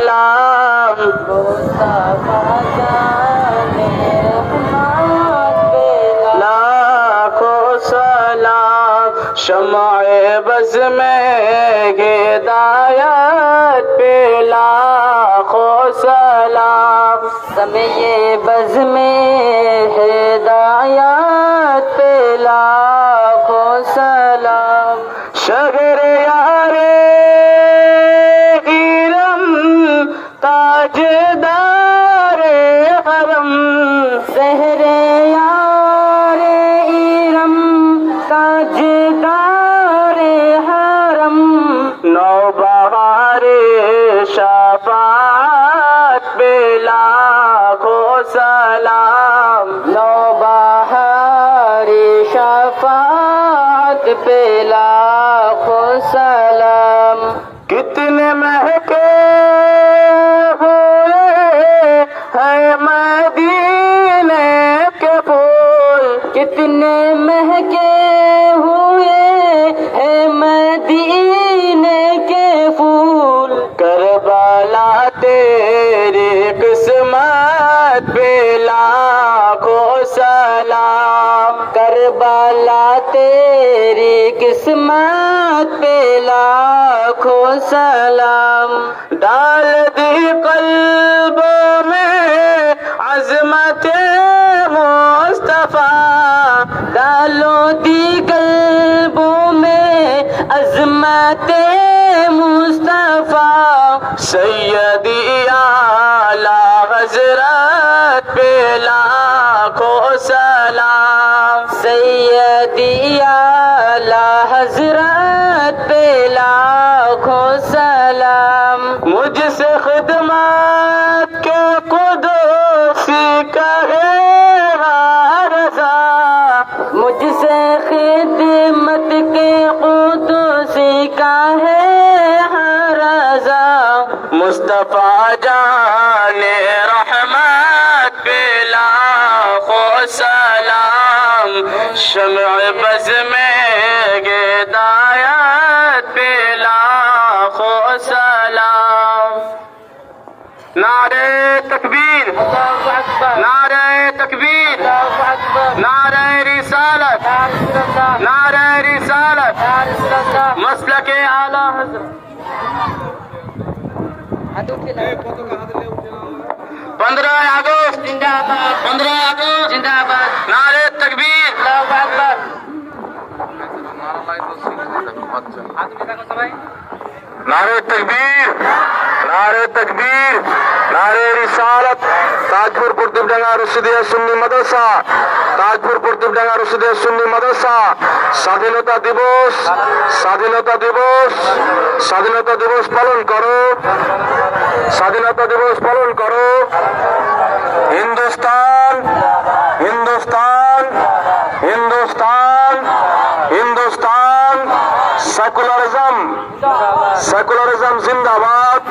लाखों सलाम शम्अ बज़ में हिदायत पे लाखों सलाम शम्अ बज़ में हिदायत पे लाखों सलाम शहर यारे इरम ताजदारे हरम शहर यारे इरम ताजदारे हरम नौबहारे शफाअत पे लाखों सलाम नौबहारे शफाअत पे लाखों सलाम कितने महके हुए हैं मदीने के फूल कितने महके हुए हैं मदीने के फूल करबला तेरी किस्मत पे लाखों सलाम करबला तेरी किस्मत पे लाखों सलाम डाल दी कल्बों में अज़मत मुस्तफ़ा डालो दी कल्बों में अज़मत मुस्तफ़ा सैयदी आला हज़रत पे लाखों सलाम सैयदी आला हज़रत पे लाखों सलाम मुझसे खिदमत के कुदसी कहे रज़ा मुझसे खिदमत के कुदसी कहे रज़ा मुस्तफ़ा जाने रहमत पे लाखों सलाम शम्अ बज़ में हिदायत पे लाखों सलाम नारे तकबीर नारे तकबीर नारे रिसालत नारे रिसालत मसलक आला हज़रत 15 अगस्त जिंदाबाद 15 अगस्त जिंदाबाद नारे तकबीर अल्लाहू अकबर नारे तकबीर नारे तकबीर नारे रिसालत ताजपुर कुतुबडंगा रशिदिया सुन्नी मदरसा ताजपुर कुतुबडंगा रशिदिया सुन्नी मदरसा স্বাধীনতা দিবস স্বাধীনতা দিবস স্বাধীনতা দিবস পালন করো স্বাধীনতা দিবস পালন করো হিন্দুস্তান হিন্দুস্তান হিন্দুস্তান হিন্দুস্তান সেকুলারিজম সেকুলারিজম জিন্দাবাদ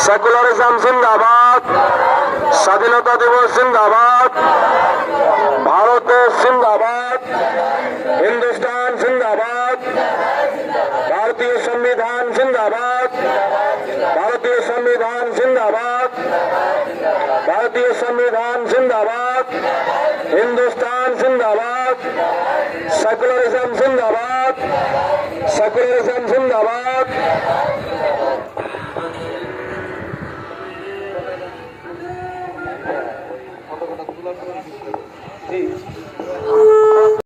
সেকুলারিজম জিন্দাবাদ স্বাধীনতা দিবস জিন্দাবাদ ভারতের জিন্দাবাদ हिंदुस्तान जिंदाबाद भारतीय संविधान जिंदाबाद भारतीय संविधान जिंदाबाद भारतीय संविधान जिंदाबाद हिंदुस्तान जिंदाबाद सेकुलरिज्म जिंदाबाद सेकुलरिज्म जिंदाबाद जी